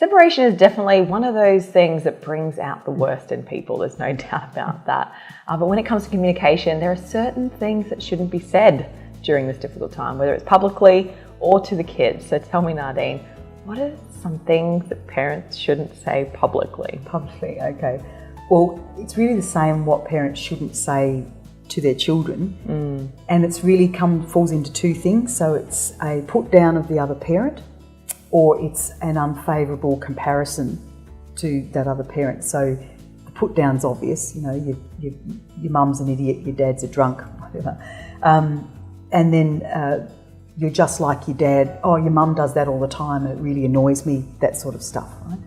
Separation is definitely one of those things that brings out the worst in people. There's no doubt about that. But when it comes to communication, there are certain things that shouldn't be said during this difficult time, whether it's publicly or to the kids. So tell me, Nardine, what are some things that parents shouldn't say publicly? Publicly, okay. Well, it's really the same what parents shouldn't say to their children. And it's really falls into two things. So it's a put down of the other parent, or it's an unfavourable comparison to that other parent. So the put down's obvious, your mum's an idiot, your dad's a drunk, whatever. And then you're just like your dad. Oh, your mum does that all the time and it really annoys me, that sort of stuff, right?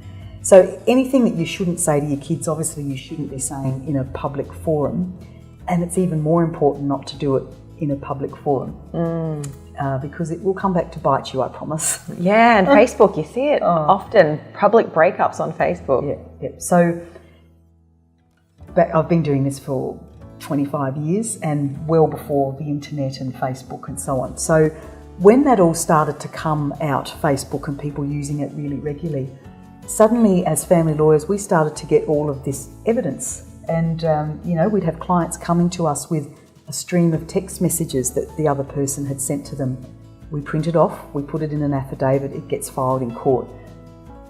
So anything that you shouldn't say to your kids, obviously you shouldn't be saying in a public forum. And it's even more important not to do it in a public forum because it will come back to bite you, I promise. Yeah, and Facebook, you see it often, public breakups on Facebook. Yeah. So I've been doing this for 25 years and well before the internet and Facebook and so on. So when that all started to come out, Facebook and people using it really regularly, suddenly as family lawyers we started to get all of this evidence. And, we'd have clients coming to us with a stream of text messages that the other person had sent to them. We print it off, we put it in an affidavit, it gets filed in court.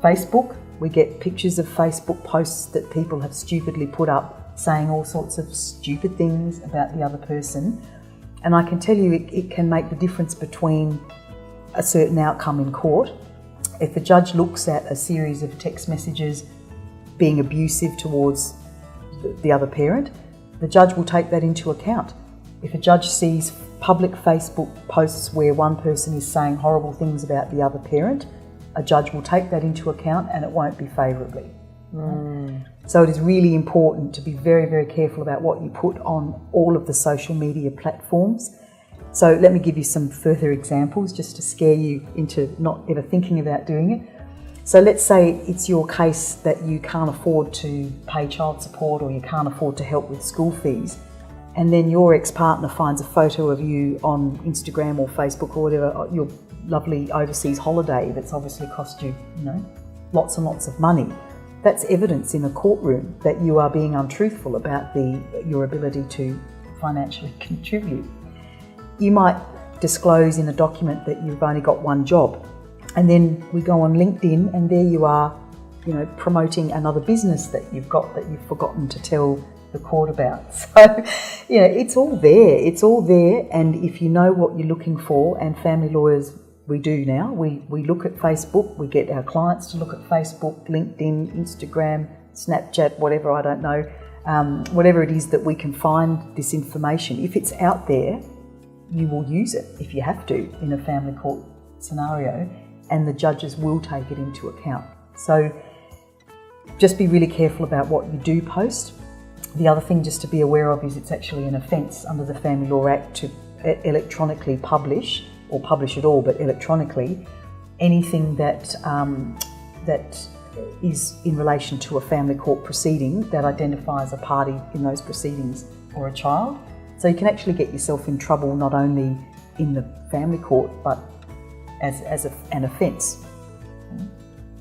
Facebook, we get pictures of Facebook posts that people have stupidly put up saying all sorts of stupid things about the other person. And I can tell you it can make the difference between a certain outcome in court. If a judge looks at a series of text messages being abusive towards the other parent, the judge will take that into account. If a judge sees public Facebook posts where one person is saying horrible things about the other parent, a judge will take that into account and it won't be favourably. So it is really important to be very, very careful about what you put on all of the social media platforms. So let me give you some further examples just to scare you into not ever thinking about doing it. So let's say it's your case that you can't afford to pay child support or you can't afford to help with school fees, and then your ex-partner finds a photo of you on Instagram or Facebook or whatever, your lovely overseas holiday that's obviously cost you, lots and lots of money. That's evidence in a courtroom that you are being untruthful about your ability to financially contribute. You might disclose in a document that you've only got one job. And then we go on LinkedIn and there you are, promoting another business that you've got that you've forgotten to tell the court about. So, it's all there. And if you know what you're looking for, and family lawyers, we do now, we look at Facebook, we get our clients to look at Facebook, LinkedIn, Instagram, Snapchat, whatever, I don't know, whatever it is that we can find this information. If it's out there, you will use it if you have to in a family court scenario, and the judges will take it into account. So just be really careful about what you do post. The other thing just to be aware of is it's actually an offence under the Family Law Act to electronically publish, or publish at all, but electronically, anything that is in relation to a family court proceeding that identifies a party in those proceedings or a child. So you can actually get yourself in trouble not only in the family court, but as an offence.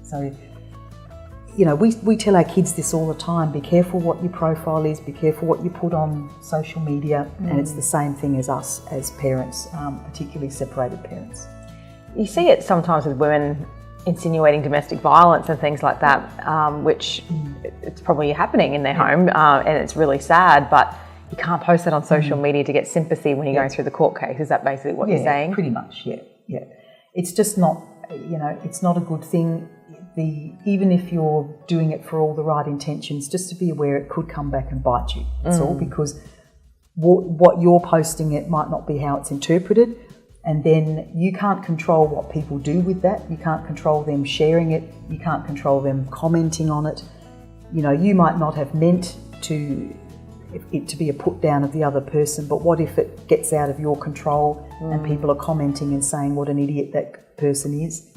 So, we tell our kids this all the time: be careful what your profile is, be careful what you put on social media, and it's the same thing as us as parents, particularly separated parents. You see it sometimes with women insinuating domestic violence and things like that, which it's probably happening in their home, and it's really sad, but you can't post that on social media to get sympathy when you're going through the court case. Is that basically what you're saying? Pretty much, yeah. It's just not, it's not a good thing. Even if you're doing it for all the right intentions, just to be aware it could come back and bite you. That's all, because what you're posting, it might not be how it's interpreted, and then you can't control what people do with that. You can't control them sharing it. You can't control them commenting on it. You might not have meant it to be a put down of the other person, but what if it gets out of your control and people are commenting and saying what an idiot that person is?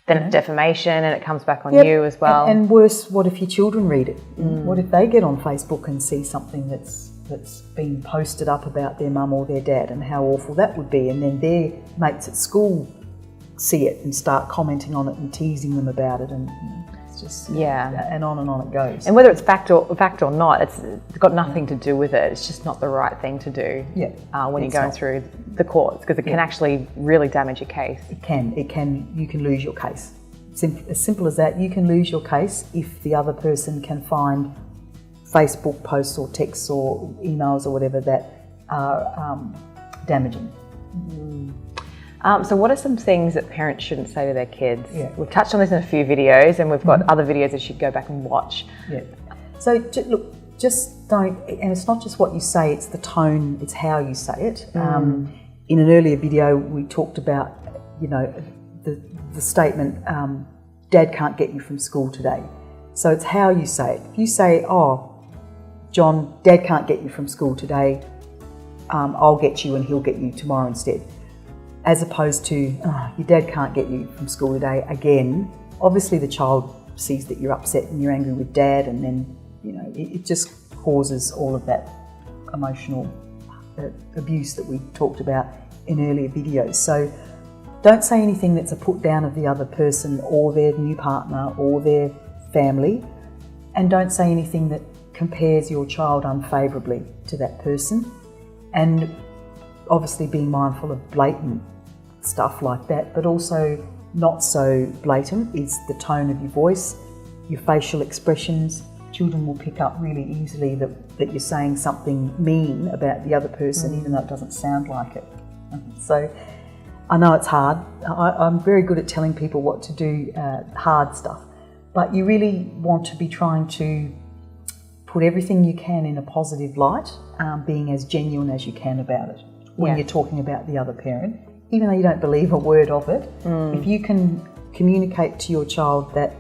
Then it's defamation and it comes back on you as well. And worse, what if your children read it? What if they get on Facebook and see something that's been posted up about their mum or their dad, and how awful that would be, and then their mates at school see it and start commenting on it and teasing them about it. And It's just, yeah, and on it goes. And whether it's fact or not, it's got nothing to do with it. It's just not the right thing to do. When you're going through the courts, because it can actually really damage your case. It can. You can lose your case. As simple as that. You can lose your case if the other person can find Facebook posts or texts or emails or whatever that are damaging. So what are some things that parents shouldn't say to their kids? We've touched on this in a few videos, and we've got other videos that you should go back and watch. So look, just don't, and it's not just what you say, it's the tone, it's how you say it. In an earlier video we talked about, the statement, Dad can't get you from school today. So it's how you say it. If you say, oh, John, Dad can't get you from school today, I'll get you and he'll get you tomorrow instead. As opposed to, oh, your dad can't get you from school today again. Obviously the child sees that you're upset and you're angry with Dad, and then, it just causes all of that emotional abuse that we talked about in earlier videos. So don't say anything that's a put down of the other person or their new partner or their family, and don't say anything that compares your child unfavourably to that person. And obviously being mindful of blatant stuff like that, but also not so blatant is the tone of your voice, your facial expressions. Children will pick up really easily that you're saying something mean about the other person, even though it doesn't sound like it. So I know it's hard. I'm very good at telling people what to do, hard stuff, but you really want to be trying to put everything you can in a positive light, being as genuine as you can about it when you're talking about the other parent, even though you don't believe a word of it. If you can communicate to your child that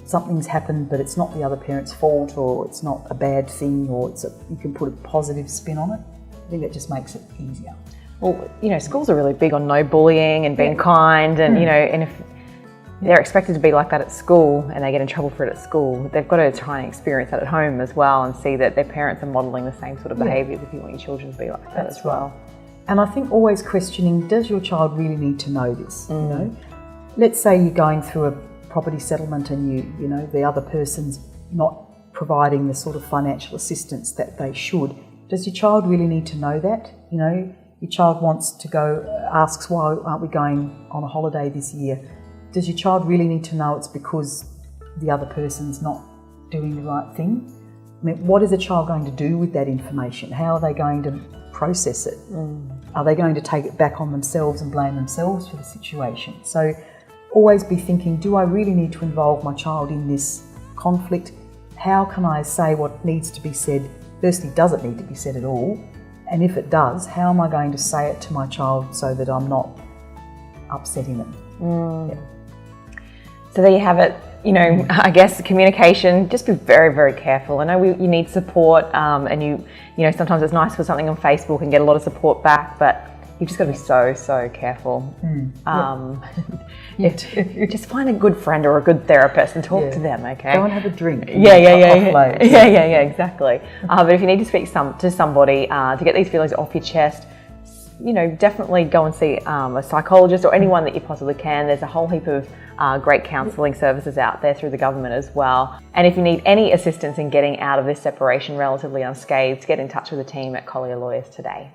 something's happened but it's not the other parent's fault, or it's not a bad thing, or you can put a positive spin on it, I think that just makes it easier. Well, schools are really big on no bullying and being kind, and and if they're expected to be like that at school and they get in trouble for it at school, they've got to try and experience that at home as well, and see that their parents are modelling the same sort of behaviours if you want your children to be like that as well. And I think always questioning, does your child really need to know this? Let's say you're going through a property settlement and the other person's not providing the sort of financial assistance that they should. Does your child really need to know that? Your child wants to go, asks, why aren't we going on a holiday this year? Does your child really need to know it's because the other person's not doing the right thing? I mean, what is a child going to do with that information? How are they going to process it? Are they going to take it back on themselves and blame themselves for the situation? So always be thinking, do I really need to involve my child in this conflict? How can I say what needs to be said? Firstly, does it need to be said at all? And if it does, how am I going to say it to my child so that I'm not upsetting them? So there you have it. I guess communication, just be very, very careful. I know you need support, and sometimes it's nice for something on Facebook and get a lot of support back, but you've just got to be so, so careful. Just find a good friend or a good therapist and talk to them, okay? Go and have a drink. Yeah, exactly. But if you need to speak to somebody to get these feelings off your chest, definitely go and see a psychologist or anyone that you possibly can. There's a whole heap of great counselling services out there through the government as well. And if you need any assistance in getting out of this separation relatively unscathed, get in touch with the team at Collier Lawyers today.